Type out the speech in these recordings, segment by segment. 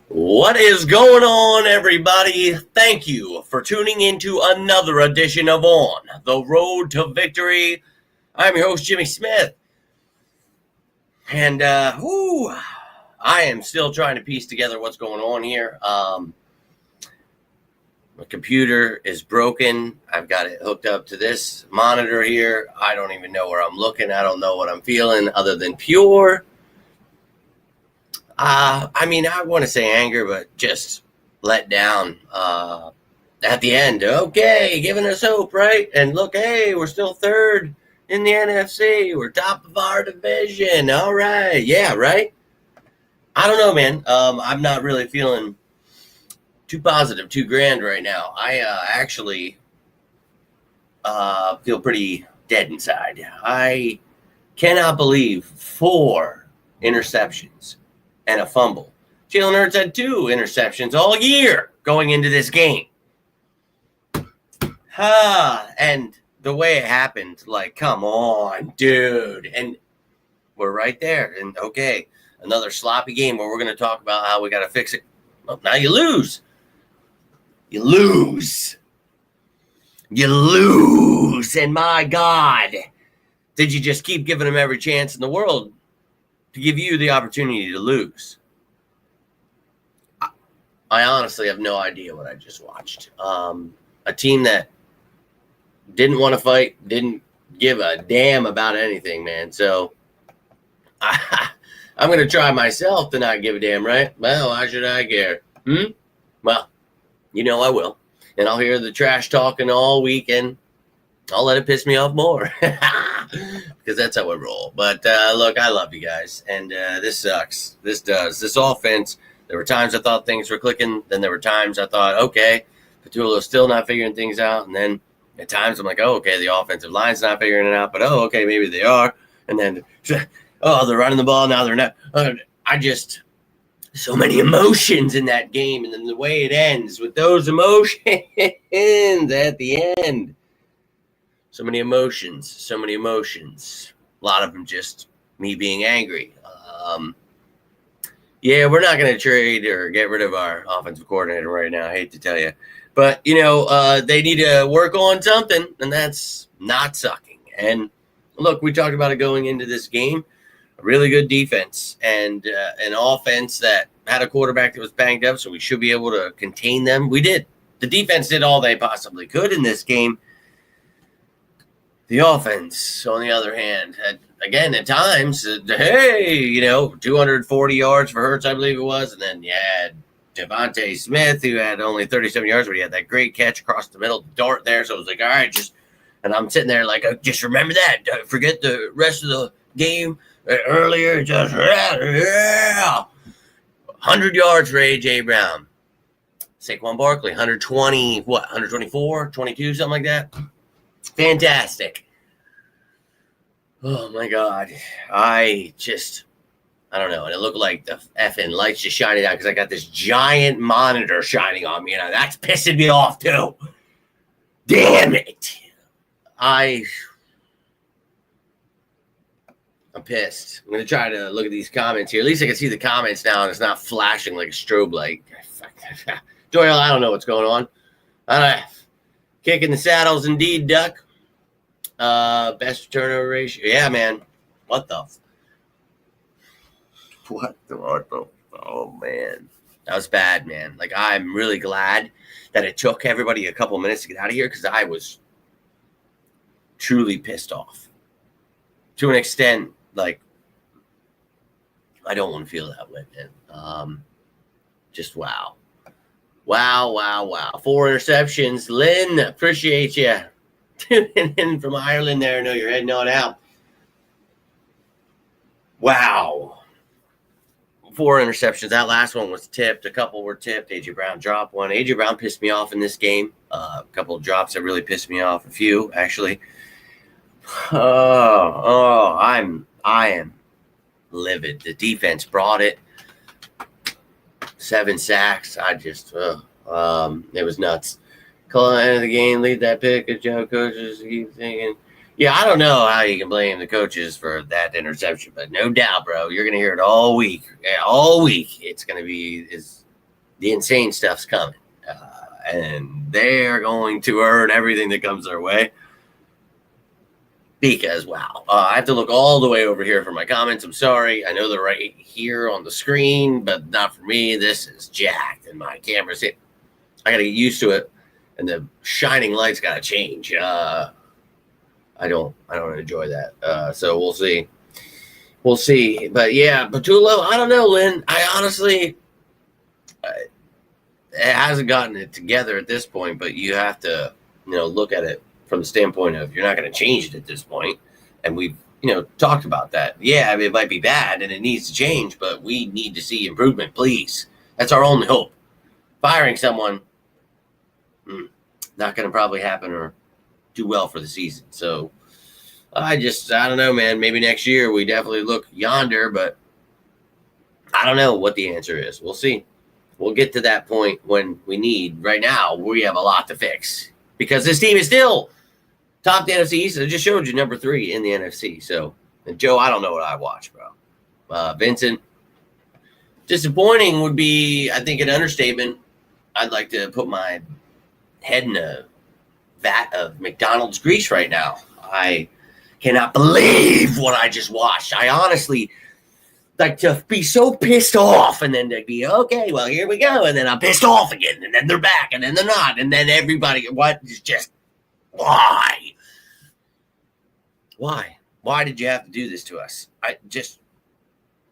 What is going on, everybody? Thank you for tuning into another edition of On the Road to Victory. I'm your host, Jimmy Smith. And, I am still trying to piece together what's going on here. My computer is broken. I've got it hooked up to this monitor here. I don't even know where I'm looking. I don't know what I'm feeling other than pure. I want to say anger, but just let down at the end. Okay, giving us hope, right? And look, hey, we're still third in the NFC. We're top of our division. All right. Yeah, right? I don't know, man. I'm not really feeling too positive, too grand right now. I actually feel pretty dead inside. I cannot believe 4 interceptions and a fumble. Jalen Hurts had 2 interceptions all year going into this game. And the way it happened, like, come on, dude. And we're right there. And, okay, another sloppy game where we're going to talk about how we got to fix it. Well, now you lose. You lose. And, my God, did you just keep giving them every chance in the world to give you the opportunity to lose? I honestly have no idea what I just watched. A team that didn't want to fight, didn't give a damn about anything, man. So I'm going to try myself to not give a damn, right? Well, why should I care? Well, I will. And I'll hear the trash talking all weekend. I'll let it piss me off more because that's how I roll. But look, I love you guys, and this sucks. This does. This offense, there were times I thought things were clicking. Then there were times I thought, okay, Petullo's still not figuring things out. And then at times I'm like, oh, okay, the offensive line's not figuring it out. But, oh, okay, maybe they are. And then, oh, they're running the ball. Now they're not. So many emotions in that game. And then the way it ends with those emotions at the end. So many emotions. A lot of them just me being angry. We're not going to trade or get rid of our offensive coordinator right now. I hate to tell you. But, they need to work on something, and that's not sucking. And, look, we talked about it going into this game. A really good defense and an offense that had a quarterback that was banged up, so we should be able to contain them. We did. The defense did all they possibly could in this game. The offense, on the other hand, at times, 240 yards for Hurts, I believe it was. And then you had Devontae Smith, who had only 37 yards, but he had that great catch across the middle, dart there. So it was like, all right, and I'm sitting there like, just remember that. Don't forget the rest of the game earlier. Just, 100 yards for A.J. Brown. Saquon Barkley, 124, 22, something like that. Fantastic. Oh, my God. I don't know. And it looked like the effing lights just shining out because I got this giant monitor shining on me. And that's pissing me off, too. Damn it. I'm pissed. I'm going to try to look at these comments here. At least I can see the comments now, and it's not flashing like a strobe light. Doyle, I don't know what's going on. Kicking the saddles, indeed, Duck. Best turnover ratio. Yeah, man. What the? Oh, man. That was bad, man. Like, I'm really glad that it took everybody a couple minutes to get out of here because I was truly pissed off. To an extent, like, I don't want to feel that way, man. Just wow. Wow. 4 interceptions. Lynn, appreciate you. Tuning in from Ireland there. I know you're heading on out. Wow. 4 interceptions. That last one was tipped. A couple were tipped. A.J. Brown dropped one. A.J. Brown pissed me off in this game. A couple of drops that really pissed me off. A few, actually. I am livid. The defense brought it. 7 sacks. It was nuts. Call the end of the game, lead that pick. Good job, coaches. Keep thinking. Yeah, I don't know how you can blame the coaches for that interception, but no doubt, bro, you're going to hear it all week. Yeah, all week, it's going to be the insane stuff's coming, and they're going to earn everything that comes their way. Because, wow, I have to look all the way over here for my comments. I'm sorry. I know they're right here on the screen, but not for me. This is jacked, and my camera's hit. I got to get used to it, and the shining lights got to change. I don't enjoy that. So we'll see. We'll see. But yeah, Patullo, I don't know, Lynn. I honestly, it hasn't gotten it together at this point, but you have to, look at it from the standpoint of you're not going to change it at this point. And we've, talked about that. Yeah, I mean, it might be bad and it needs to change, but we need to see improvement, please. That's our only hope. Firing someone, not going to probably happen or do well for the season. So I don't know, man. Maybe next year we definitely look yonder, but I don't know what the answer is. We'll see. We'll get to that point when we need. Right now, we have a lot to fix because this team is still top the NFC East. I just showed you number 3 in the NFC. So, and Joe, I don't know what I watch, bro. Vincent, disappointing would be, I think, an understatement. I'd like to put my head in a vat of McDonald's grease right now. I cannot believe what I just watched. I honestly like to be so pissed off and then to be, okay, well, here we go. And then I'm pissed off again. And then they're back and then they're not. And then everybody, what is just, why? Why did you have to do this to us? I just,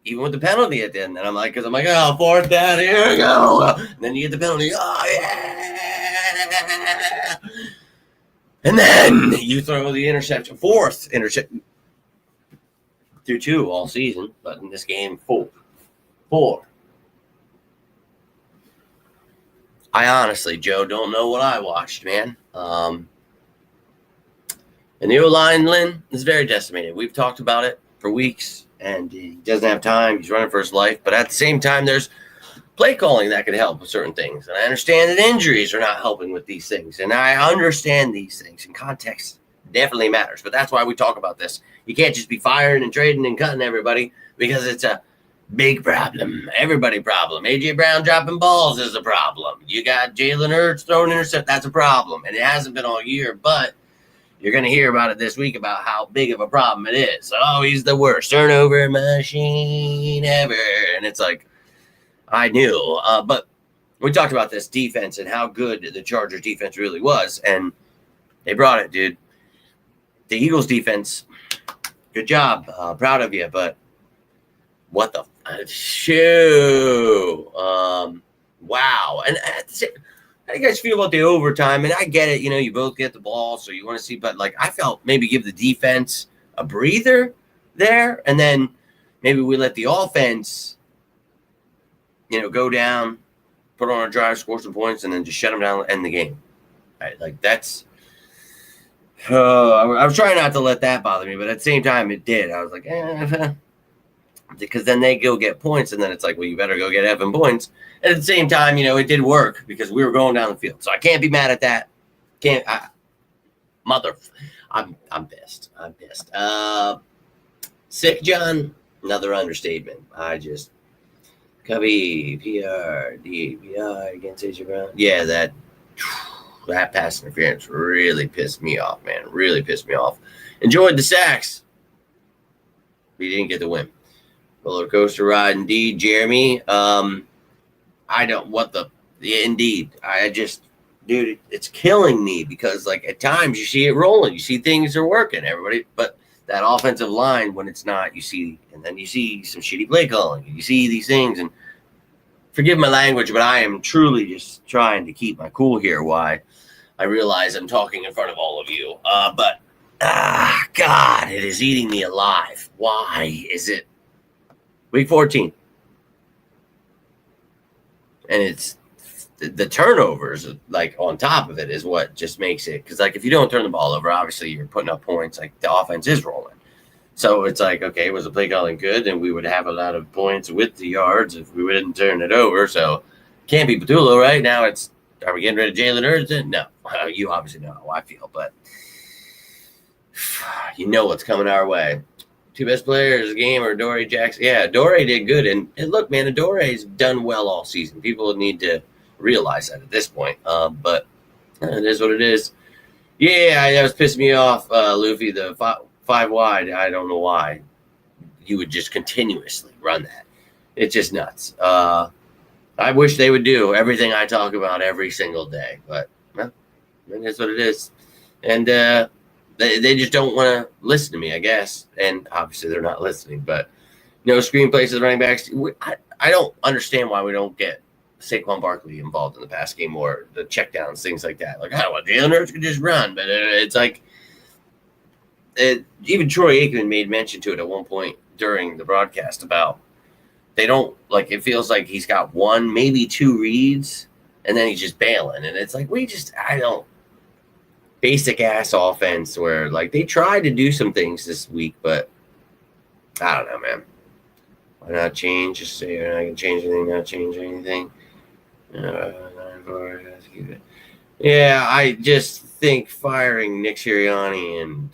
even with the penalty at the end, and I'm like, oh, 4th down, here we go. And then you get the penalty. Oh, yeah. And then you throw the interception, 4th interception. Through 2 all season, but in this game, 4. I honestly, Joe, don't know what I watched, man. And the O-line, Lynn, is very decimated. We've talked about it for weeks, and he doesn't have time. He's running for his life. But at the same time, there's play calling that could help with certain things. And I understand that injuries are not helping with these things. And I understand these things. And context definitely matters. But that's why we talk about this. You can't just be firing and trading and cutting everybody because it's a big problem. Everybody problem. A.J. Brown dropping balls is a problem. You got Jalen Hurts throwing intercept. That's a problem. And it hasn't been all year, but you're going to hear about it this week about how big of a problem it is. Oh, he's the worst turnover machine ever. And it's like, I knew. But we talked about this defense and how good the Chargers defense really was. And they brought it, dude. The Eagles defense, good job. Proud of you. But what the shoo? Wow. And how do you guys feel about the overtime? And I get it. You both get the ball, so you want to see. But, I felt maybe give the defense a breather there. And then maybe we let the offense, go down, put on a drive, score some points, and then just shut them down and end the game. Right? That's I was trying not to let that bother me, but at the same time, it did. I was like, because then they go get points, and then it's like, well, you better go get effing points. And at the same time, it did work because we were going down the field. So I can't be mad at that. I'm pissed. Sick John, another understatement. Cubby, PRDPI against AJ Brown. Yeah, that pass interference really pissed me off, man. Really pissed me off. Enjoyed the sacks. We didn't get the win. Roller coaster ride, indeed, Jeremy. Indeed. Dude, it's killing me because, at times you see it rolling. You see things are working, everybody. But that offensive line, when it's not, you see, and then you see some shitty play calling. You see these things, and forgive my language, but I am truly just trying to keep my cool here. Why? I realize I'm talking in front of all of you. God, it is eating me alive. Why is it week 14? And it's the turnovers, on top of it, is what just makes it. Because, if you don't turn the ball over, obviously you're putting up points. The offense is rolling. So it's okay, was the play calling good? And we would have a lot of points with the yards if we didn't turn it over. So can't be Patullo, right? Now are we getting rid of Jalen Hurts? No. You obviously know how I feel. But You know what's coming our way. Two best players of the game are Adoree' Jackson. Yeah, Adoree' did good. And look, man, Adoree's done well all season. People need to realize that at this point. But it is what it is. Yeah, that was pissing me off, Luffy, the five wide. I don't know why you would just continuously run that. It's just nuts. I wish they would do everything I talk about every single day. But, well, it is what it is. And they just don't want to listen to me, I guess. And obviously they're not listening. But no screenplays as running backs. I don't understand why we don't get Saquon Barkley involved in the pass game or the checkdowns, things like that. Like, I don't want Jalen Hurts could just run. But it's like even Troy Aikman made mention to it at one point during the broadcast about they don't, like, it feels like he's got one, maybe two reads, and then he's just bailing. And it's like, basic ass offense where, like, they tried to do some things this week, but I don't know, man. Why not change? Just say you're not going to change anything, not change anything. Yeah, I just think firing Nick Sirianni and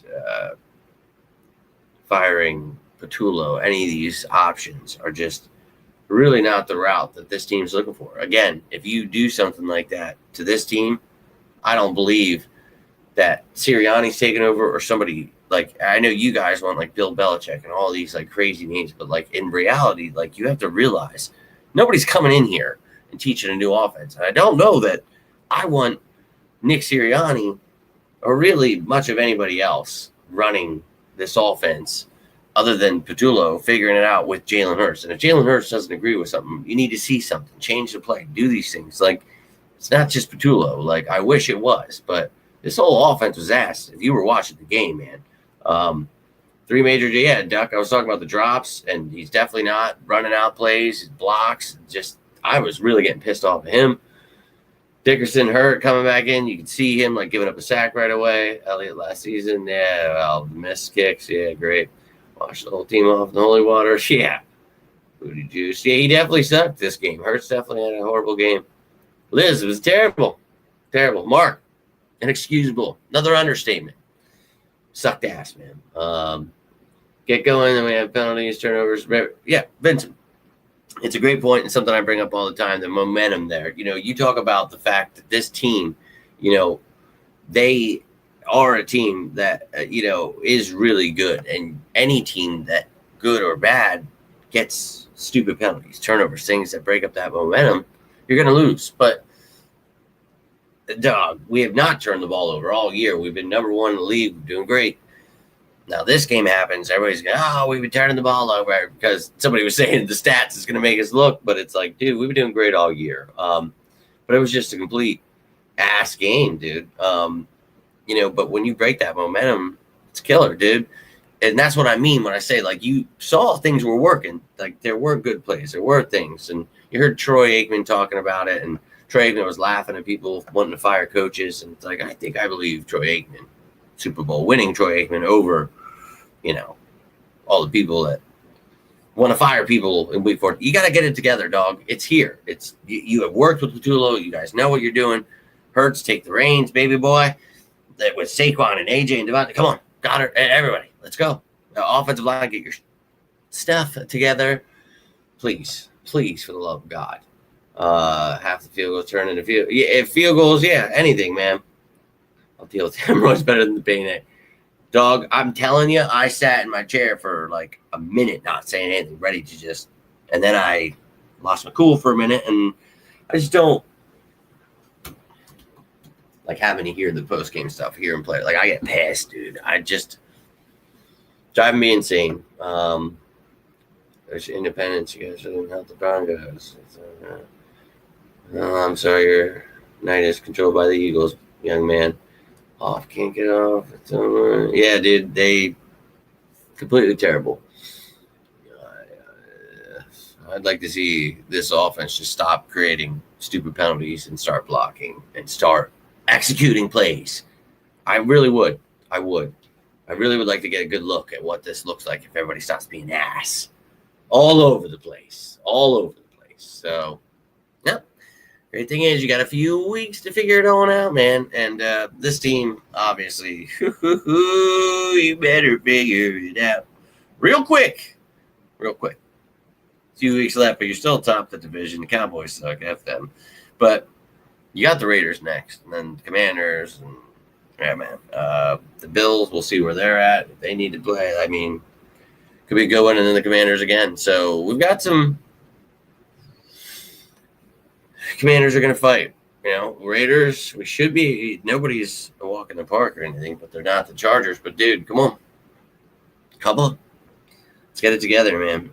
firing Patullo, any of these options are just really not the route that this team's looking for. Again, if you do something like that to this team, I don't believe that Sirianni's taking over or somebody, like, I know you guys want like Bill Belichick and all these like crazy names, but like in reality, like you have to realize nobody's coming in here and teaching a new offense. And I don't know that I want Nick Sirianni or really much of anybody else running this offense other than Patullo figuring it out with Jalen Hurts. And if Jalen Hurts doesn't agree with something, you need to see something, change the play, do these things. Like, it's not just Patullo. Like, I wish it was, but this whole offense was ass. If you were watching the game, man. Three major, yeah, Duck, I was talking about the drops, and he's definitely not running out plays, his blocks. Just, I was really getting pissed off at him. Dickerson hurt coming back in. You can see him, like, giving up a sack right away. Elliott last season, yeah, well, missed kicks, yeah, great. Wash the whole team off in the holy water, yeah. Booty juice, yeah, he definitely sucked this game. Hurts definitely had a horrible game. Liz, it was terrible. Terrible. Mark, inexcusable. Another understatement. Sucked ass, man. Get going, and we have penalties, turnovers. Yeah, Vincent. It's a great point and something I bring up all the time, the momentum there. You know, you talk about the fact that this team, you know, they are a team that, you know, is really good. And any team that, good or bad, gets stupid penalties, turnovers, things that break up that momentum, you're going to lose. But, dog, we have not turned the ball over all year. We've been number one in the league. We're doing great. Now, this game happens. Everybody's going, we've been turning the ball over because somebody was saying the stats is going to make us look. But it's like, dude, we've been doing great all year. But it was just a complete ass game, dude. You know, but when you break that momentum, it's killer, dude. And that's what I mean when I say, like, you saw things were working. Like, there were good plays. There were things. And you heard Troy Aikman talking about it. And Troy Aikman was laughing at people wanting to fire coaches. And it's like, I believe Troy Aikman, Super Bowl winning Troy Aikman over, you know, all the people that want to fire people in week 4. You got to get it together, dog. It's here. It's you have worked with Patullo. You guys know what you're doing. Hurts, take the reins, baby boy. That with Saquon and AJ and Devontae. Come on, Goddard, everybody. Let's go. Offensive line, get your stuff together. Please, for the love of God. Half the field goals turn into field. Yeah, field goals, yeah, anything, man. I'll deal with hemorrhoids better than the Bayonet. Dog, I'm telling you, I sat in my chair for like a minute not saying anything, ready to just, and then I lost my cool for a minute, and I just don't like having to hear the post-game stuff, hear him play. Like, I get pissed, dude. I just, driving me insane. There's independence. You guys shouldn't help the Broncos. I'm sorry, your night is controlled by the Eagles, young man. Off, can't get off. Yeah, dude, they completely terrible. I'd like to see this offense just stop creating stupid penalties and start blocking and start executing plays. I really would. I really would like to get a good look at what this looks like if everybody stops being ass all over the place. So, yeah. Great thing is you got a few weeks to figure it all out, man. And this team, obviously, you better figure it out real quick. Real quick. A few weeks left, but you're still top of the division. The Cowboys suck, F them. But you got the Raiders next, and then the Commanders. And, yeah, man. The Bills, we'll see where they're at. If they need to play, I mean, could be a good one, and then the Commanders again. So we've got some. Commanders are going to fight. You know, Raiders, we should be. Nobody's a walk in the park or anything, but they're not the Chargers. But, dude, come on. Come on. Let's get it together, man.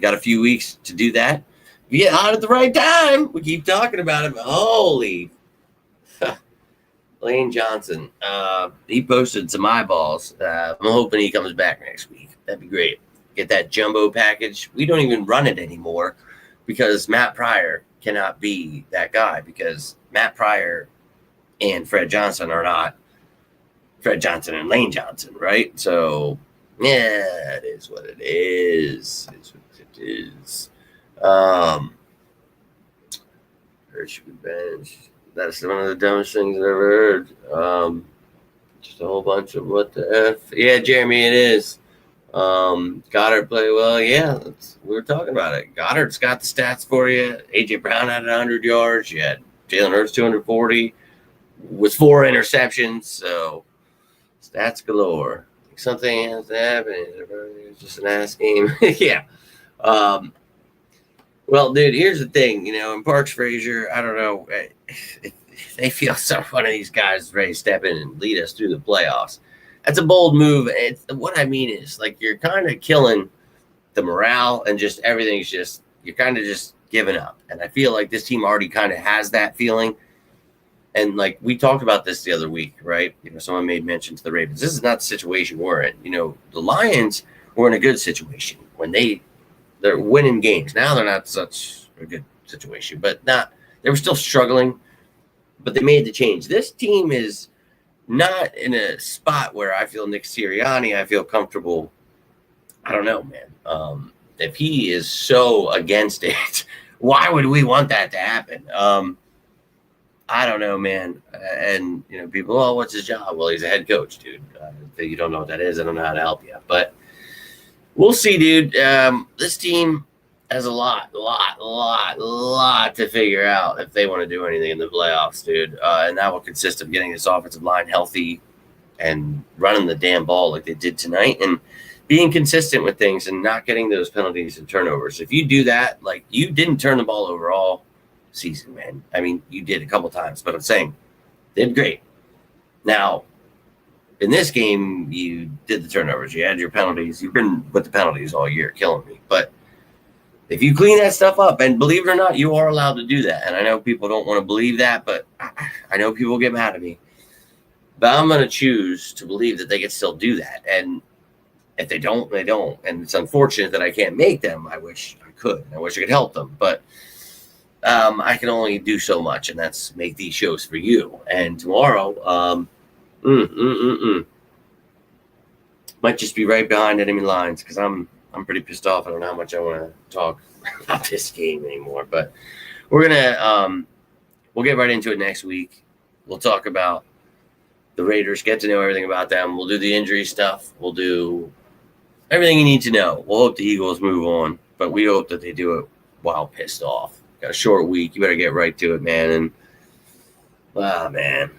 Got a few weeks to do that. We get hot at the right time. We keep talking about it, but holy. Lane Johnson. He posted some eyeballs. I'm hoping he comes back next week. That'd be great. Get that jumbo package. We don't even run it anymore because Matt Pryor cannot be that guy because Matt Pryor and Fred Johnson are not Fred Johnson and Lane Johnson, right? So, yeah, it is what it is. It's what it is. Or should be benched. That's one of the dumbest things I've ever heard. Just a whole bunch of what the F. Yeah, Jeremy, it is. Goddard play well. Yeah, we were talking about it. Goddard's got the stats for you. A.J. Brown had 100 yards. You had Jalen Hurts 240 with 4 interceptions. So stats galore. Something has to happen. It's just an ass game. Yeah. Well, dude, here's the thing. You know, in Parks Frazier, I don't know. They feel so one of these guys is ready to step in and lead us through the playoffs. That's a bold move. What I mean is, like, you're kind of killing the morale and just everything's just, you're kind of just giving up. And I feel like this team already kind of has that feeling. And, like, we talked about this the other week, right? You know, someone made mention to the Ravens. This is not the situation we're in. You know, the Lions were in a good situation when they're winning games. Now they're not such a good situation, but they were still struggling, but they made the change. This team is not in a spot where I feel Nick Sirianni, I feel comfortable. I don't know, man. If he is so against it, why would we want that to happen? I don't know, man. And, you know, people, oh, what's his job? Well, he's a head coach, dude. If you don't know what that is, I don't know how to help you. But we'll see, dude. This team has a lot to figure out if they want to do anything in the playoffs, dude. And that will consist of getting this offensive line healthy and running the damn ball like they did tonight and being consistent with things and not getting those penalties and turnovers. If you do that, like, you didn't turn the ball over all season, man. I mean, you did a couple times, but I'm saying they did great. Now, in this game, you did the turnovers. You had your penalties. You've been with the penalties all year, killing me. But if you clean that stuff up, and believe it or not, you are allowed to do that. And I know people don't want to believe that, but I know people get mad at me. But I'm going to choose to believe that they can still do that. And if they don't, they don't. And it's unfortunate that I can't make them. I wish I could. I wish I could help them. But I can only do so much, and that's make these shows for you. And tomorrow, might just be right behind enemy lines because I'm pretty pissed off. I don't know how much I want to talk about this game anymore, but we're gonna we'll get right into it next week. We'll talk about the Raiders, get to know everything about them. We'll do the injury stuff. We'll do everything you need to know. We'll hope the Eagles move on, but we hope that they do it while pissed off. Got a short week. You better get right to it, man. And man,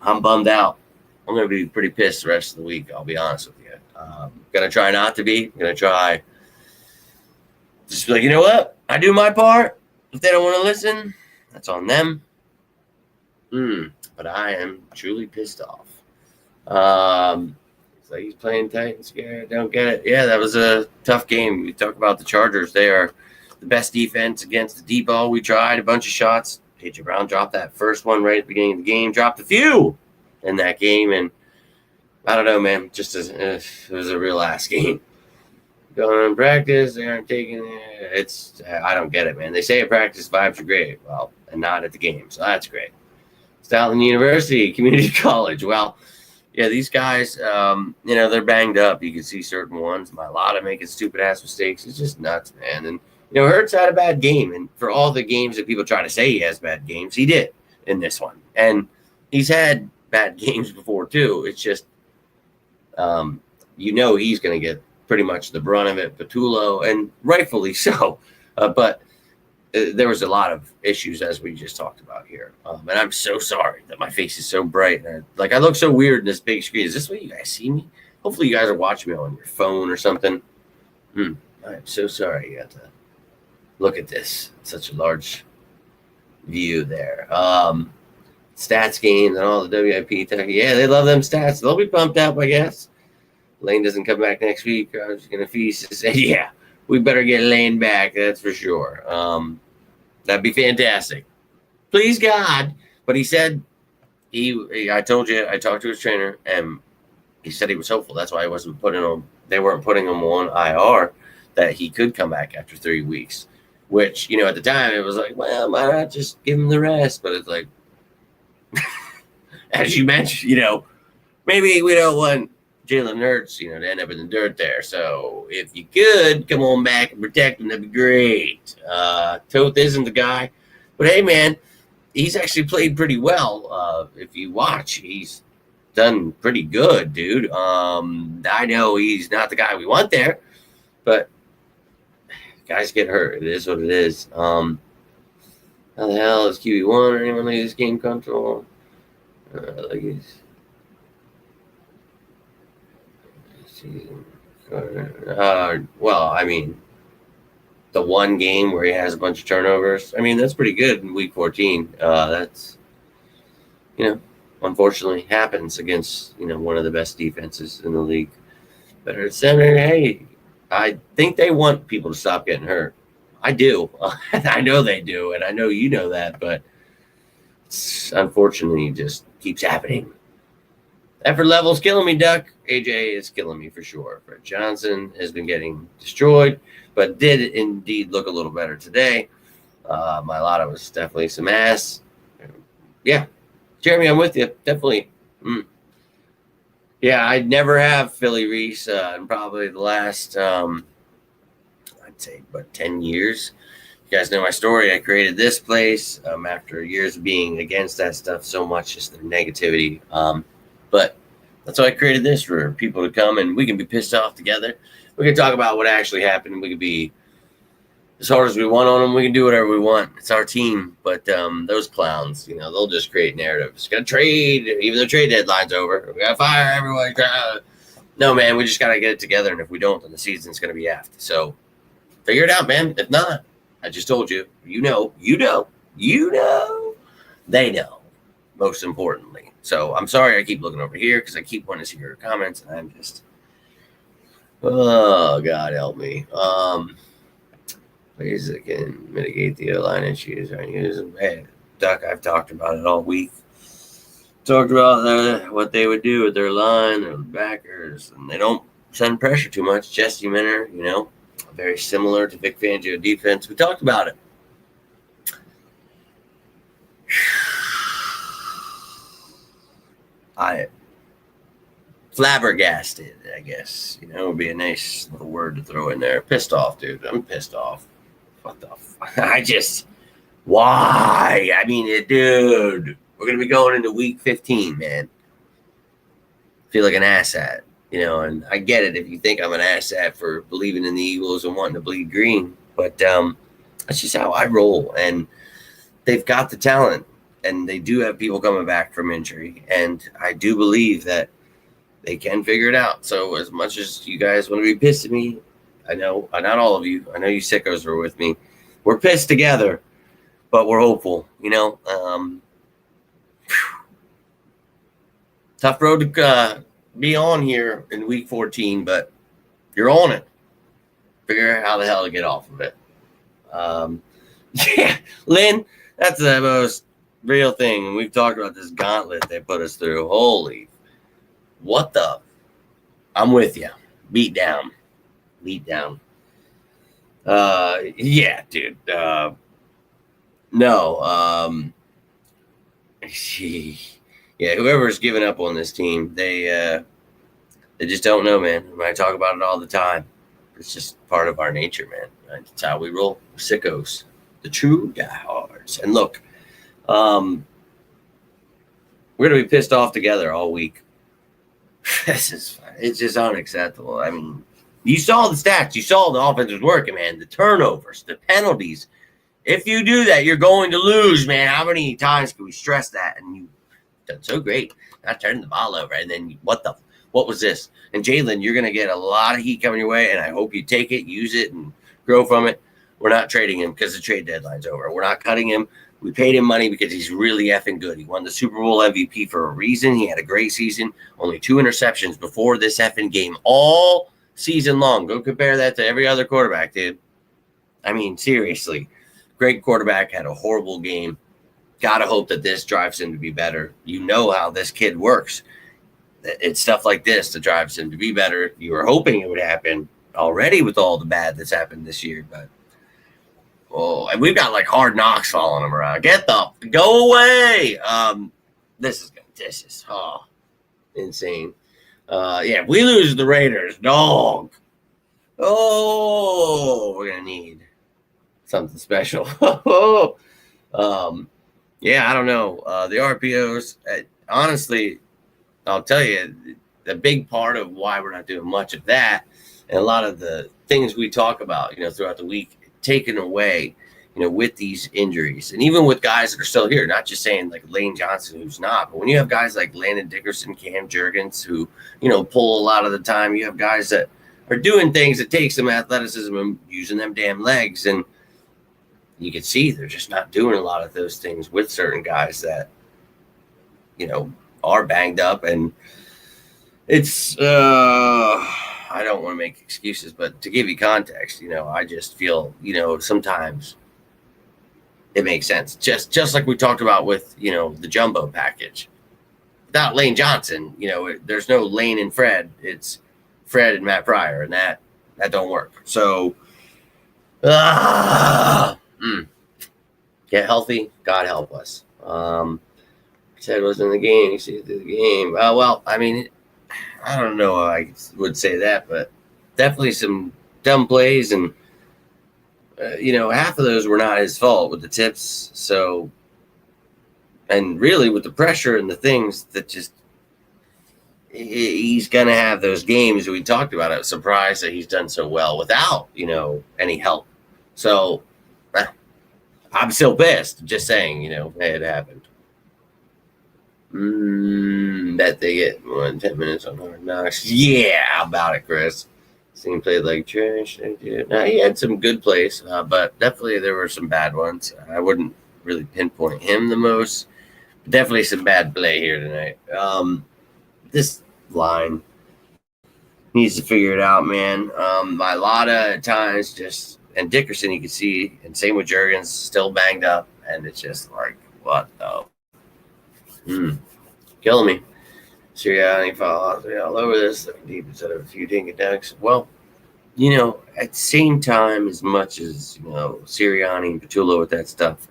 I'm bummed out. I'm going to be pretty pissed the rest of the week, I'll be honest with you. Going to try not to be. I'm going to try just be like, you know what? I do my part. If they don't want to listen, that's on them. But I am truly pissed off. It's like he's playing tight and scared. Don't get it. Yeah, that was a tough game. We talk about the Chargers. They are the best defense against the deep ball. We tried a bunch of shots. A.J. Brown dropped that first one right at the beginning of the game. Dropped a few in that game, and I don't know, man. Just it was a real ass game. Going on practice, they aren't taking it. It's I don't get it, man. They say at practice vibes are great, well, and not at the game, so that's great. Stoutland University, community college. Well, yeah, these guys, they're banged up. You can see certain ones. Mailata making stupid ass mistakes. It's just nuts, man. And Hurts had a bad game, and for all the games that people try to say he has bad games, he did in this one. And he's had bad games before too. It's just, he's going to get pretty much the brunt of it, Patullo, and rightfully so. But there was a lot of issues, as we just talked about here. And I'm so sorry that my face is so bright. And I look so weird in this big screen. Is this way you guys see me? Hopefully you guys are watching me on your phone or something. I'm so sorry you got to look at this. Such a large view there. Stats games and all the WIP tech. Yeah, they love them stats. They'll be pumped up, I guess. Lane doesn't come back next week. I was just going to feast and say, yeah, we better get Lane back. That's for sure. That'd be fantastic. Please, God. But he said, I told you, I talked to his trainer, and he said he was hopeful. That's why they weren't putting him on IR, that he could come back after 3 weeks. Which, at the time, it was like, well, why not just give him the rest? But it's like, as you mentioned, maybe we don't want Jalen Hurts, to end up in the dirt there. So if you could come on back and protect him, that'd be great. Toth isn't the guy. But, hey, man, he's actually played pretty well. If you watch, he's done pretty good, dude. I know he's not the guy we want there, but guys get hurt. It is what it is. How the hell is QB1 or anyone like this game control? Well, I mean, the one game where he has a bunch of turnovers, that's pretty good in week 14. That's, unfortunately happens against, one of the best defenses in the league. Better center, hey, I think they want people to stop getting hurt. I do. I know they do, and I know you know that, but it's unfortunately just keeps happening. Effort level's killing me, Duck. AJ is killing me for sure. Brett Johnson has been getting destroyed, but did indeed look a little better today. Mailata was definitely some ass. Yeah. Jeremy, I'm with you. Definitely. Yeah, I'd never have Philly Reese in probably the last, I'd say, 10 years. You guys know my story. I created this place after years of being against that stuff so much, just the negativity. But that's why I created this, for people to come and we can be pissed off together. We can talk about what actually happened. We can be as hard as we want on them. We can do whatever we want. It's our team. But those clowns, they'll just create narratives. Got to trade, even though trade deadline's over. We got to fire everyone. No, man, we just got to get it together. And if we don't, then the season's going to be after. So figure it out, man. If not, I just told you, they know, most importantly. So I'm sorry I keep looking over here because I keep wanting to see your comments, and I'm just, oh, God help me. Ways that can mitigate the line issues. Hey, Duck, I've talked about it all week. Talked about what they would do with their line, their backers, and they don't send pressure too much. Jesse Minter, very similar to Vic Fangio defense. We talked about it. I flabbergasted, I guess. Would be a nice little word to throw in there. Pissed off, dude. I'm pissed off. What the fuck? Why? Dude, we're going to be going into week 15, man. Feel like an asshat, and I get it if you think I'm an asshat for believing in the Eagles and wanting to bleed green, but that's just how I roll, and they've got the talent. And they do have people coming back from injury. And I do believe that they can figure it out. So as much as you guys want to be pissed at me, I know, not all of you, I know you sickos are with me. We're pissed together, but we're hopeful, Tough road to be on here in week 14, but you're on it. Figure out how the hell to get off of it. Yeah, Lynn, that's the most real thing. And we've talked about this gauntlet they put us through. Holy, what the? I'm with you. Beat down. Yeah, dude. No. Yeah, whoever's giving up on this team, they just don't know, man. I talk about it all the time. It's just part of our nature, man. It's how we roll. We're sickos, the true diehards. And look, we're gonna be pissed off together all week. It's just unacceptable. I mean, you saw the stats. You saw the offense was working, man. The turnovers, the penalties. If you do that, you're going to lose, man. How many times can we stress that? And you've done so great. Not turning the ball over. And then what was this? And Jalen, you're going to get a lot of heat coming your way, and I hope you take it, use it, and grow from it. We're not trading him because the trade deadline's over. We're not cutting him. We paid him money because he's really effing good. He won the Super Bowl MVP for a reason. He had a great season. Only 2 interceptions before this effing game all season long. Go compare that to every other quarterback, dude. I mean, seriously. Great quarterback, had a horrible game. Gotta hope that this drives him to be better. You know how this kid works. It's stuff like this that drives him to be better. You were hoping it would happen already with all the bad that's happened this year, but and we've got like Hard Knocks following him around. Go away. This is insane. If we lose the Raiders, dog. Oh, we're gonna need something special. I don't know. The RPOs, honestly, I'll tell you, the big part of why we're not doing much of that, and a lot of the things we talk about, throughout the week, taken away, with these injuries, and even with guys that are still here, not just saying like Lane Johnson, who's not, but when you have guys like Landon Dickerson, Cam Jurgens, who, pull a lot of the time, you have guys that are doing things that take some athleticism and using them damn legs, and you can see they're just not doing a lot of those things with certain guys that, are banged up. And it's, I don't want to make excuses, but to give you context, I just feel, sometimes it makes sense. Just like we talked about with, the jumbo package. Without Lane Johnson, there's no Lane and Fred. It's Fred and Matt Pryor, and that don't work. So, get healthy. God help us. Said was in the game. You see the game. Well, I mean, I don't know. I would say that, but definitely some dumb plays, and half of those were not his fault with the tips. So, and really with the pressure and the things that just he's gonna have those games that we talked about. I was surprised that he's done so well without any help. So. I'm still pissed. Just saying, hey, it happened. That they get 10 minutes on Hard Knocks. Yeah, how about it, Chris? Seemed played like trash. Now, he had some good plays, but definitely there were some bad ones. I wouldn't really pinpoint him the most. But definitely some bad play here tonight. This line needs to figure it out, man. Mailata at times just. And Dickerson, you can see, and same with Jurgens, still banged up, and it's just like, what the? Killing me. Sirianni all over this, deep instead of a few dink and dunks. Well, at the same time, as much as Sirianni and Petullo with that stuff,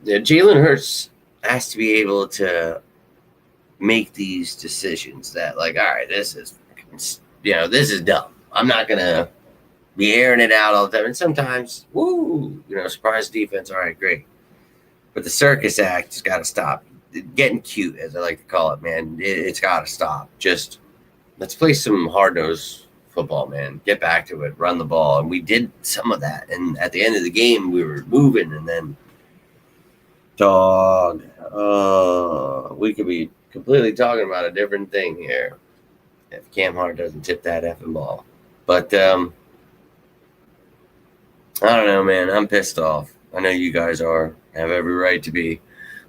Jalen Hurts has to be able to make these decisions that, like, all right, this is dumb. I'm not gonna be airing it out all the time. And sometimes, surprise defense. All right, great. But the circus act has got to stop. Getting cute, as I like to call it, man. It's got to stop. Just let's play some hard-nosed football, man. Get back to it. Run the ball. And we did some of that. And at the end of the game, we were moving. And then, we could be completely talking about a different thing here if Cam Hart doesn't tip that effing ball. But, I don't know, man. I'm pissed off. I know you guys are. Have every right to be.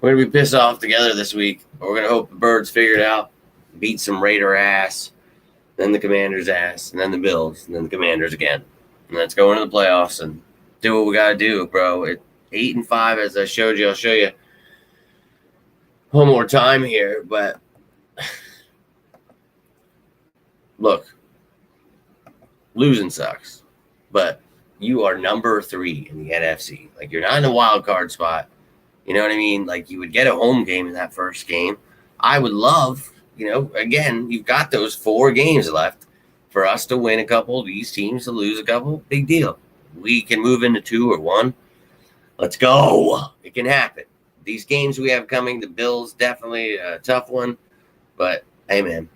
We're going to be pissed off together this week. We're going to hope the Birds figure it out, beat some Raider ass, then the Commanders ass, and then the Bills, and then the Commanders again. And let's go into the playoffs and do what we got to do, bro. At 8-5, as I showed you, I'll show you one more time here. But, look, losing sucks. But you are number 3 in the NFC. Like, you're not in a wild card spot. You know what I mean? Like, you would get a home game in that first game. I would love, again, you've got those 4 games left. For us to win a couple, these teams to lose a couple, big deal. We can move into 2 or 1. Let's go. It can happen. These games we have coming, the Bills, definitely a tough one. But, hey, man,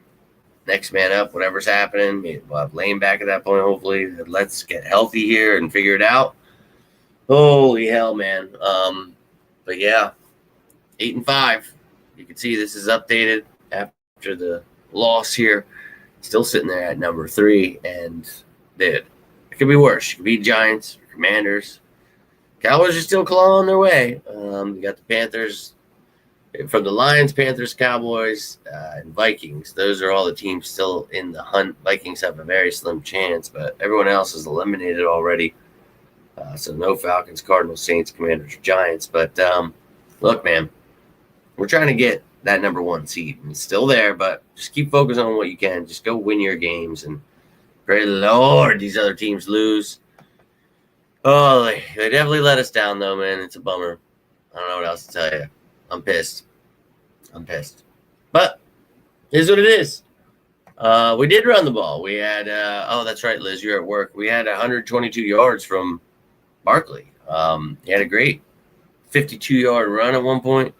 next man up, whatever's happening. We'll have Lane back at that point, hopefully. Let's get healthy here and figure it out. Holy hell, man. But, yeah, 8-5. You can see this is updated after the loss here. Still sitting there at number 3. And, dude, it could be worse. You could beat Giants, Commanders. Cowboys are still clawing their way. You got the Panthers from the Lions, Panthers, Cowboys, and Vikings. Those are all the teams still in the hunt. Vikings have a very slim chance, but everyone else is eliminated already. So no Falcons, Cardinals, Saints, Commanders, Giants. But look, man, we're trying to get that number 1 seed. It's still there, but just keep focusing on what you can. Just go win your games, and pray the Lord these other teams lose. Oh, they definitely let us down, though, man. It's a bummer. I don't know what else to tell you. I'm pissed. But here's what it is. We did run the ball. We had, that's right, Liz, you're at work. We had 122 yards from Barkley. He had a great 52-yard run at one point.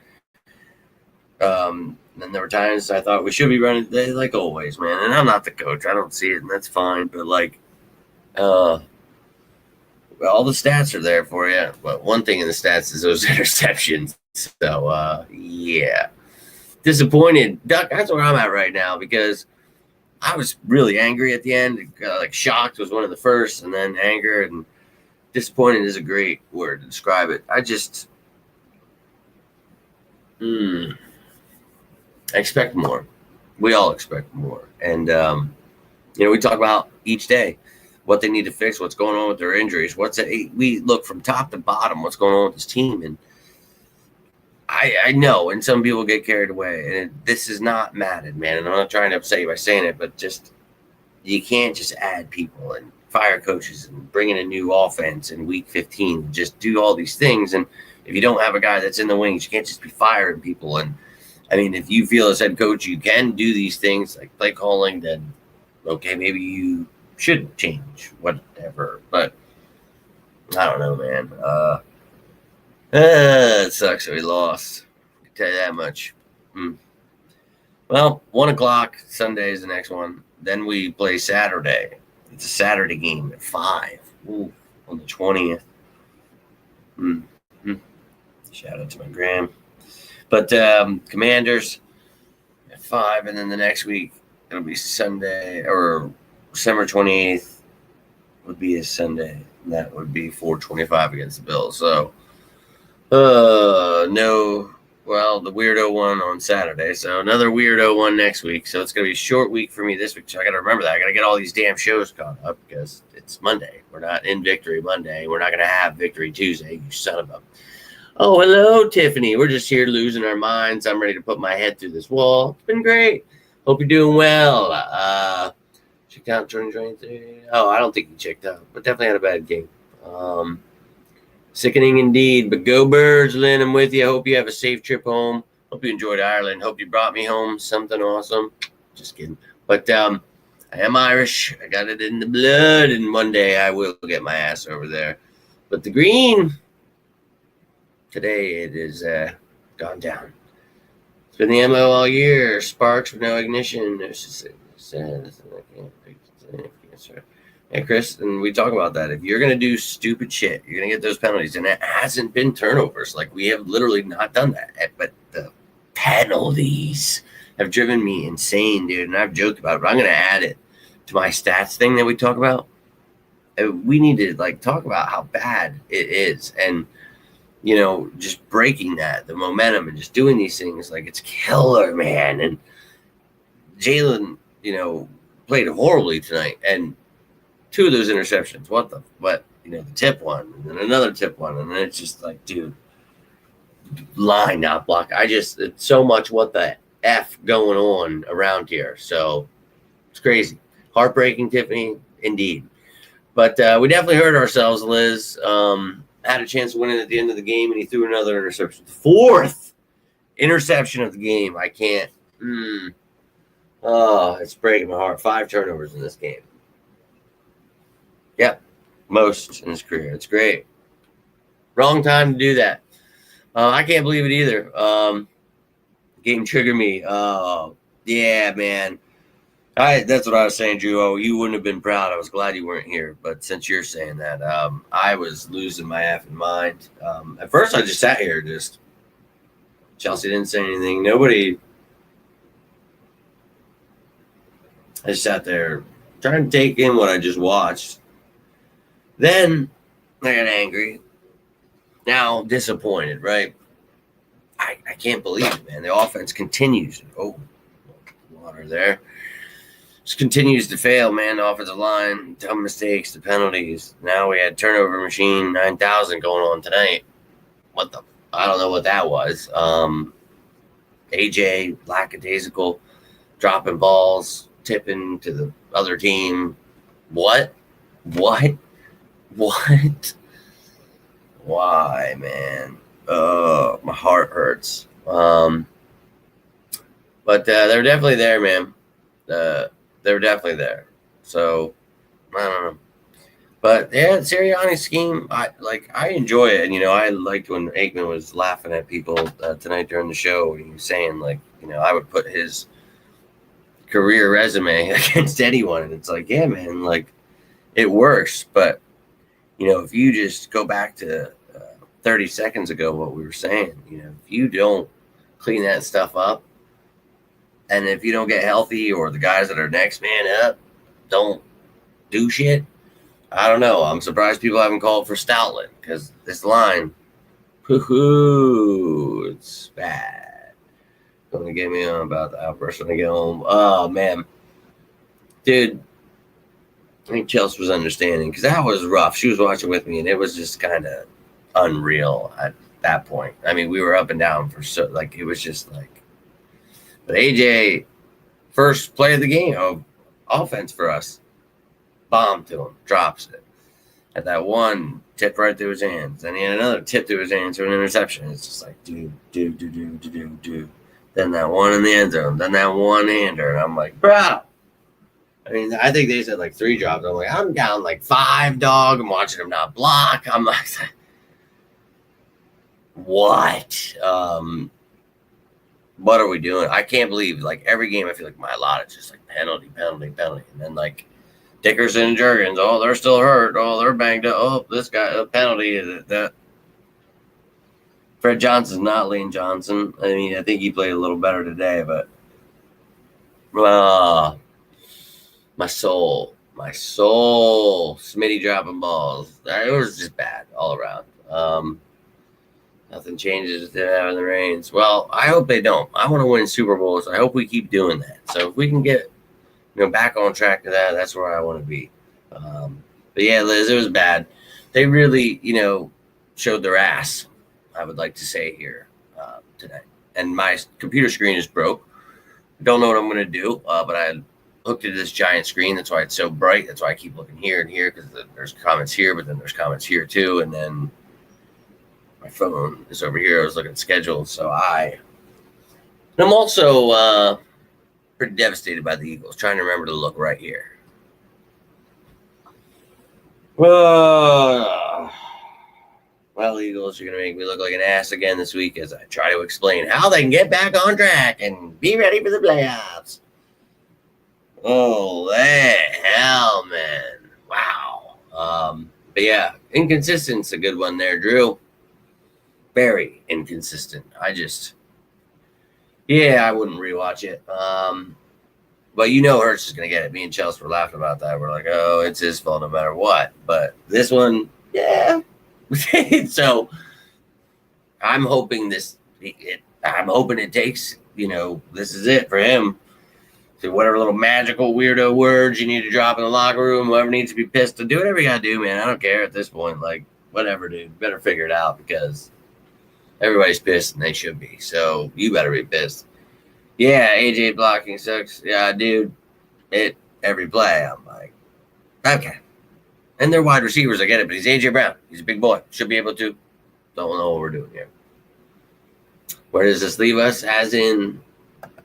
Then there were times I thought we should be running, like always, man. And I'm not the coach. I don't see it, and that's fine. But, all the stats are there for you. But one thing in the stats is those interceptions. So, yeah. Disappointed. Duck, that's where I'm at right now because I was really angry at the end. Shocked was one of the first, and then anger, and disappointed is a great word to describe it. I just I expect more. We all expect more. And, we talk about each day what they need to fix, what's going on with their injuries. We look from top to bottom what's going on with this team. And I know, and some people get carried away. And this is not Madden, man. And I'm not trying to upset you by saying it, but just you can't just add people and fire coaches and bring in a new offense in week 15. Just do all these things. And if you don't have a guy that's in the wings, you can't just be firing people. And, I mean, if you feel as head coach you can do these things like play calling, then, okay, maybe you should change, whatever. But I don't know, man. It sucks that we lost. I can tell you that much. Well, 1 o'clock Sunday is the next one. Then we play Saturday. It's a Saturday game at 5. On the 20th. Shout out to my gram. But Commanders at 5, and then the next week it'll be Sunday, or December 28th would be a Sunday. And that would be 4:25 against the Bills. So, the weirdo one on Saturday. So another weirdo one next week. So it's going to be a short week for me this week. So I got to remember that. I got to get all these damn shows caught up because it's Monday. We're not in Victory Monday. We're not going to have Victory Tuesday, you son of a. Oh, hello, Tiffany. We're just here losing our minds. I'm ready to put my head through this wall. It's been great. Hope you're doing well. Checked out 2023. Oh, I don't think he checked out, but definitely had a bad game. Sickening indeed, but go Birds, Lynn. I'm with you. Hope you have a safe trip home. Hope you enjoyed Ireland. Hope you brought me home something awesome. Just kidding. But I am Irish. I got it in the blood, and one day I will get my ass over there. But the green, today it is gone down. It's been the MO all year. Sparks with no ignition. Yeah, Chris, and we talk about that. If you're going to do stupid shit, you're going to get those penalties. And it hasn't been turnovers. Like, we have literally not done that. But the penalties have driven me insane, dude. And I've joked about it, but I'm going to add it to my stats thing that we talk about. We need to, talk about how bad it is. And, just breaking that, the momentum, and just doing these things, it's killer, man. And Jalen, played horribly tonight. And 2 of those interceptions. The tip one, and then another tip one, and then it's just dude, line not block. It's so much what the F going on around here. So it's crazy. Heartbreaking, Tiffany, indeed. But we definitely hurt ourselves, Liz. Had a chance to win it at the end of the game, and he threw another interception. 4th interception of the game. I can't. Oh, it's breaking my heart. 5 turnovers in this game. Yep, most in his career. It's great. Wrong time to do that. I can't believe it either. Game triggered me. Yeah, man. That's what I was saying, Drew. Oh, you wouldn't have been proud. I was glad you weren't here. But since you're saying that, I was losing my effing mind. At first, I just sat here. Chelsea didn't say anything. Nobody. I just sat there trying to take in what I just watched. Then I got angry. Now disappointed, right? I can't believe it, man. The offense continues. Oh, water there. Just continues to fail, man. The offensive line, dumb mistakes, the penalties. Now we had turnover machine 9,000 going on tonight. I don't know what that was. AJ, lackadaisical, dropping balls, tipping to the other team. What? Why, man? My heart hurts. But they're definitely there, man. They're definitely there. So I don't know. But yeah, Sirianni's scheme, I enjoy it. And I liked when Aikman was laughing at people tonight during the show. He was saying I would put his career resume against anyone, and it's like, yeah, man, it works. But if you just go back to 30 seconds ago, what we were saying, if you don't clean that stuff up, and if you don't get healthy, or the guys that are next man up don't do shit, I don't know. I'm surprised people haven't called for Stoutland, because this line, it's bad. Going to get me on about the outburst when I get home. Oh, man. Dude, I think Chelsea was understanding, because that was rough. She was watching with me, and it was just kind of unreal at that point. I mean, we were up and down it was just but AJ, first play of the game of offense for us, bomb to him, drops it. Had that one tip right through his hands. Then he had another tip through his hands to an interception. It's just like, do. Then that one in the end zone. Then that one-hander. And I'm like, bro. I mean, I think they said 3 drops. I'm like, I'm down 5, dog. I'm watching him not block. I'm like, what? What are we doing? I can't believe, every game I feel like my lot is just penalty. And then Dickerson and Jurgens, oh, they're still hurt. Oh, they're banged up. Oh, this guy, a penalty. That Fred Johnson's not Lane Johnson. I mean, I think he played a little better today, but my soul, Smitty dropping balls. It was just bad all around. Nothing changes to having the reins. Well, I hope they don't. I want to win Super Bowls. I hope we keep doing that. So if we can get back on track to that, that's where I want to be. But yeah, Liz, it was bad. They really, showed their ass, I would like to say here tonight. And my computer screen is broke. Don't know what I'm going to do, but I hooked to this giant screen. That's why it's so bright. That's why I keep looking here and here, because there's comments here, but then there's comments here too. And then my phone is over here. I was looking at schedules. So I'm also pretty devastated by the Eagles. Trying to remember to look right here. Well, Eagles, you're going to make me look like an ass again this week as I try to explain how they can get back on track and be ready for the playoffs. Holy hell, man. Wow. But yeah, inconsistent's a good one there, Drew. Very inconsistent. I wouldn't rewatch it. But Hurts is going to get it. Me and Chelsea were laughing about that. We're like, oh, it's his fault no matter what. But this one, yeah. So I'm hoping it takes, this is it for him. So whatever little magical weirdo words you need to drop in the locker room, whoever needs to be pissed, to do whatever you got to do, man. I don't care at this point. Whatever, dude. Better figure it out, because everybody's pissed, and they should be. So you better be pissed. Yeah, AJ blocking sucks. Yeah, dude. Every play, I'm like, okay. And they're wide receivers, I get it, but he's AJ Brown. He's a big boy. Should be able to. Don't know what we're doing here. Where does this leave us? As in,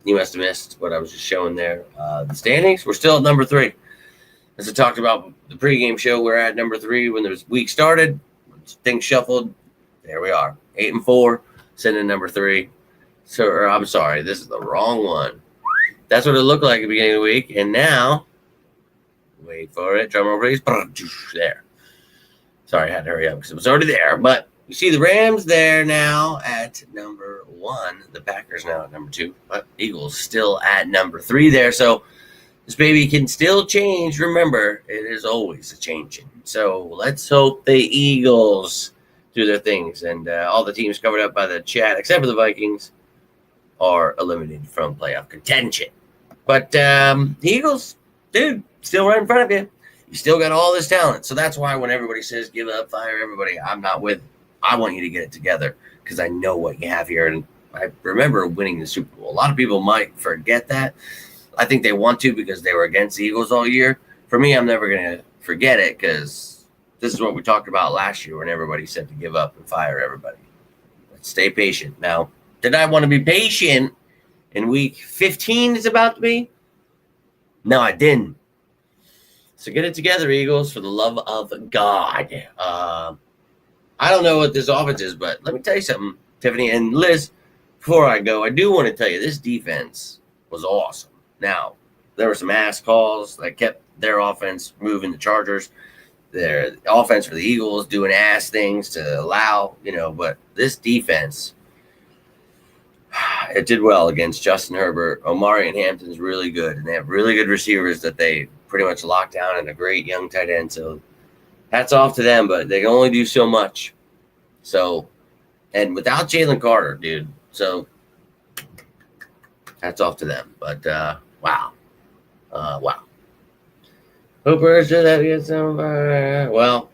you must have missed what I was just showing there. The standings, we're still at number 3. As I talked about the pregame show, we're at number 3 when the week started. Things shuffled. There we are, 8-4, sitting at number 3. So, I'm sorry, this is the wrong one. That's what it looked like at the beginning of the week. And now, wait for it, drum roll please. There. Sorry, I had to hurry up because it was already there. But you see the Rams there now at number 1. The Packers now at number 2. But Eagles still at number 3 there. So this baby can still change. Remember, it is always a changing. So let's hope the Eagles do their things. And all the teams covered up by the chat, except for the Vikings, are eliminated from playoff contention. But the Eagles, dude, still right in front of you. You still got all this talent. So that's why when everybody says give up, fire everybody, I'm not with it. I want you to get it together because I know what you have here. And I remember winning the Super Bowl. A lot of people might forget that. I think they want to because they were against the Eagles all year. For me, I'm never going to forget it because this is what we talked about last year when everybody said to give up and fire everybody. Let's stay patient. Now, did I want to be patient in week 15 is about to be? No, I didn't. So get it together, Eagles, for the love of God. I don't know what this offense is, but let me tell you something, Tiffany and Liz. Before I go, I do want to tell you this defense was awesome. Now, there were some ass calls that kept their offense moving, the Chargers. Their offense for the Eagles doing ass things to allow, but this defense, it did well against Justin Herbert. Omari and Hampton's really good, and they have really good receivers that they pretty much locked down and a great young tight end. So hats off to them, but they can only do so much. So, and without Jalen Carter, dude, so hats off to them. But, wow. Wow. Hope Hurts did that against somebody. Well,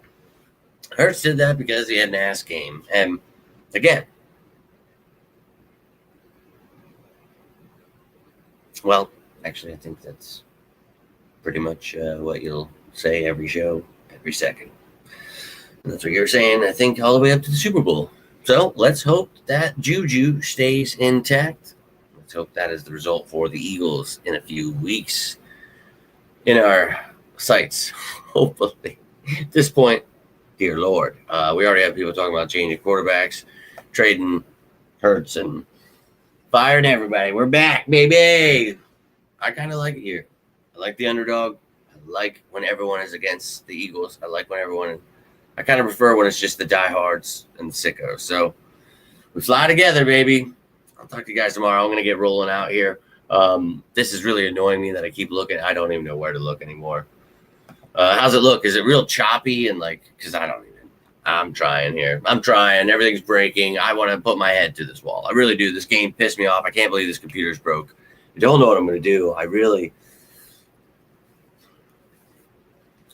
Hurts did that because he had an ass game. And, again, well, actually, I think that's pretty much what you'll say every show, every second. And that's what you're saying, I think, all the way up to the Super Bowl. So let's hope that Juju stays intact. Let's hope that is the result for the Eagles in a few weeks in our sights, hopefully. At this point, dear Lord, we already have people talking about changing quarterbacks, trading Hurts, and firing everybody. We're back, baby. I kind of like it here. I like the underdog. I like when everyone is against the Eagles. I kind of prefer when it's just the diehards and the sickos. So we fly together, baby. I'll talk to you guys tomorrow. I'm going to get rolling out here. This is really annoying me that I keep looking. I don't even know where to look anymore. How's it look? Is it real choppy? And because I'm trying here. I'm trying. Everything's breaking. I want to put my head to this wall. I really do. This game pissed me off. I can't believe this computer's broke. I don't know what I'm going to do.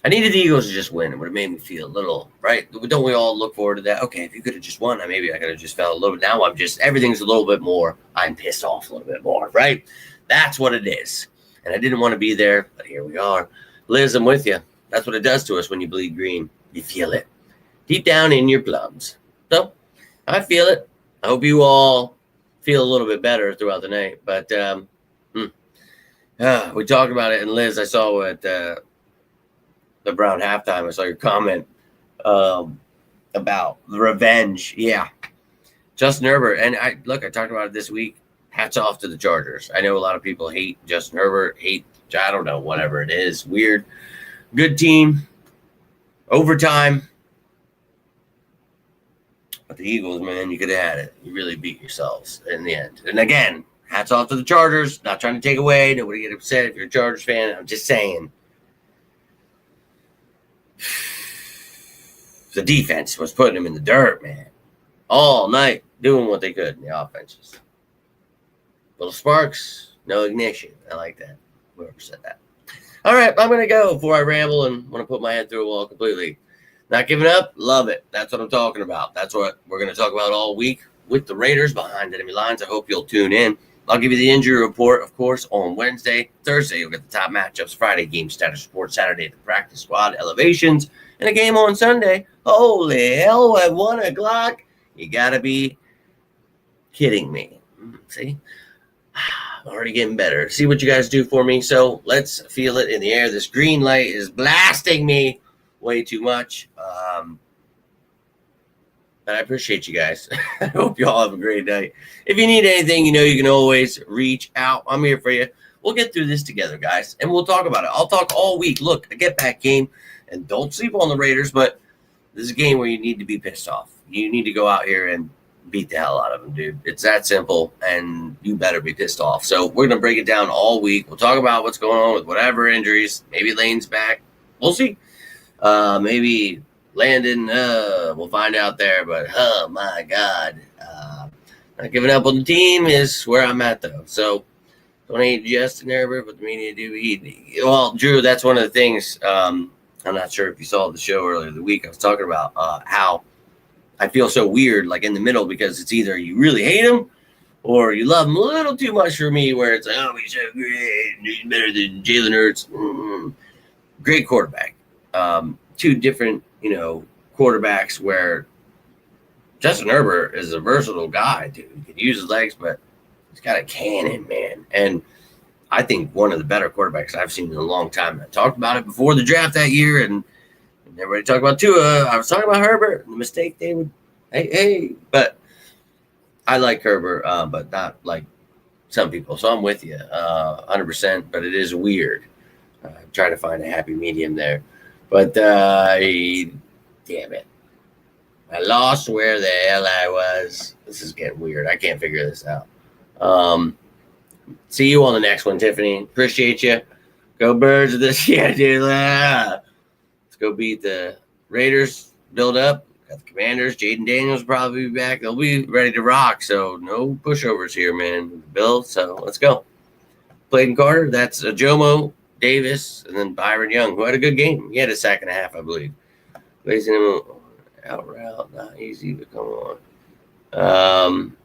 I needed the Eagles to just win. It would have made me feel a little, right? Don't we all look forward to that? Okay, if you could have just won, maybe I could have just felt a little bit. Now everything's a little bit more. I'm pissed off a little bit more, right? That's what it is. And I didn't want to be there, but here we are. Liz, I'm with you. That's what it does to us when you bleed green. You feel it deep down in your plums. So I feel it. I hope you all feel a little bit better throughout the night. But we talked about it. And Liz, I saw at the Brown halftime, I saw your comment about the revenge. Yeah. Justin Herbert. And I talked about it this week. Hats off to the Chargers. I know a lot of people hate Justin Herbert, I don't know, whatever it is. Weird. Good team. Overtime. But the Eagles, man, you could have had it. You really beat yourselves in the end. And again, hats off to the Chargers. Not trying to take away. Nobody get upset if you're a Chargers fan. I'm just saying. The defense was putting them in the dirt, man. All night, doing what they could in the offenses. Little sparks, no ignition. I like that. Whoever said that. All right, I'm going to go before I ramble and want to put my head through a wall completely. Not giving up, love it. That's what I'm talking about. That's what we're going to talk about all week with the Raiders behind enemy lines. I hope you'll tune in. I'll give you the injury report, of course, on Wednesday. Thursday, you'll get the top matchups. Friday, game status report. Saturday, the practice squad elevations. And a game on Sunday. Holy hell, at 1 o'clock. You got to be kidding me. See? already getting better. See what you guys do for me. So let's feel it in the air. This green light is blasting me way too much. But I appreciate you guys. I hope you all have a great night. If you need anything, you know you can always reach out. I'm here for you. We'll get through this together, guys, and we'll talk about it. I'll talk all week. Look, a get-back game, and don't sleep on the Raiders, but this is a game where you need to be pissed off. You need to go out here and beat the hell out of them, dude. It's that simple, and you better be pissed off. So we're going to break it down all week. We'll talk about what's going on with whatever injuries. Maybe Lane's back. We'll see. Maybe Landon, we'll find out there. But, oh, my God. Not giving up on the team is where I'm at, though. So don't hate Justin Herbert, but the media do. Well, Drew, that's one of the things. I'm not sure if you saw the show earlier the week. I was talking about how I feel so weird, like in the middle, because it's either you really hate him or you love him a little too much for me, where it's like, oh, he's so great. He's better than Jalen Hurts. Great quarterback. Two different, quarterbacks where Justin Herbert is a versatile guy, dude. He can use his legs, but he's got a cannon, man. And I think one of the better quarterbacks I've seen in a long time. I talked about it before the draft that year, and everybody talked about Tua. I was talking about Herbert and the mistake they would, but I like Herbert, but not like some people. So I'm with you 100%, but it is weird. I'm trying to find a happy medium there. But damn it. I lost where the hell I was. This is getting weird. I can't figure this out. See you on the next one, Tiffany. Appreciate you. Go Birds with this. Yeah, dude. Let's go beat the Raiders. Build up. Got the Commanders. Jaden Daniels will probably be back. They'll be ready to rock. So no pushovers here, man. Bill. So let's go. Clayton Carter. That's Jomo Davis, and then Byron Young, who had a good game. He had a sack and a half, I believe. Placing him out route, not easy, but come on.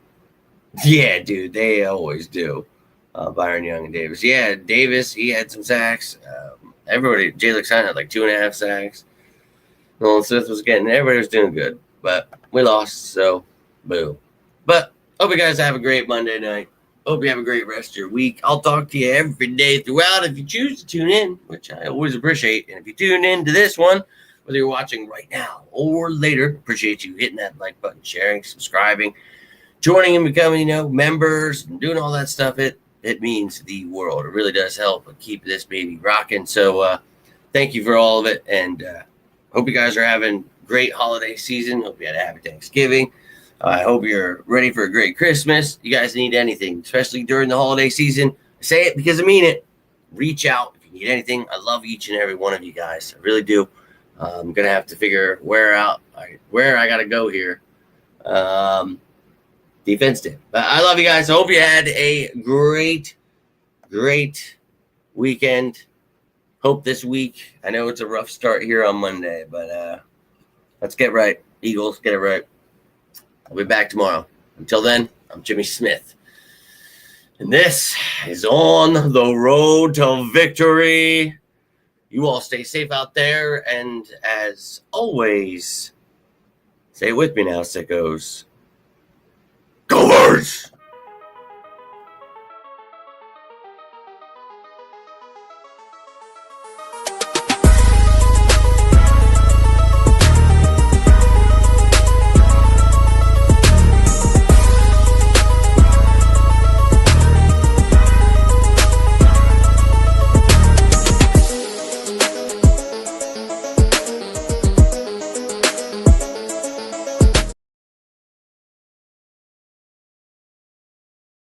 Yeah, dude, they always do. Byron Young and Davis. Yeah, Davis, he had some sacks. Everybody, Jay Luxon had like 2.5 sacks. Nolan Smith was everybody was doing good, but we lost, so boo. But hope you guys have a great Monday night. Hope you have a great rest of your week. I'll talk to you every day throughout if you choose to tune in, which I always appreciate. And if you tune in to this one, whether you're watching right now or later, appreciate you hitting that like button, sharing, subscribing, joining and becoming, members and doing all that stuff. It means the world. It really does help keep this baby rocking. So thank you for all of it. And hope you guys are having a great holiday season. Hope you had a happy Thanksgiving. I hope you're ready for a great Christmas. You guys need anything, especially during the holiday season. I say it because I mean it. Reach out if you need anything. I love each and every one of you guys. I really do. I'm going to have to figure where I got to go here. Defense did. But I love you guys. I hope you had a great, great weekend. Hope this week, I know it's a rough start here on Monday, but let's get right. Eagles, get it right. I'll be back tomorrow. Until then, I'm Jimmy Smith. And this is On the Road to Victory. You all stay safe out there. And as always, say it with me now, sickos. Go Birds!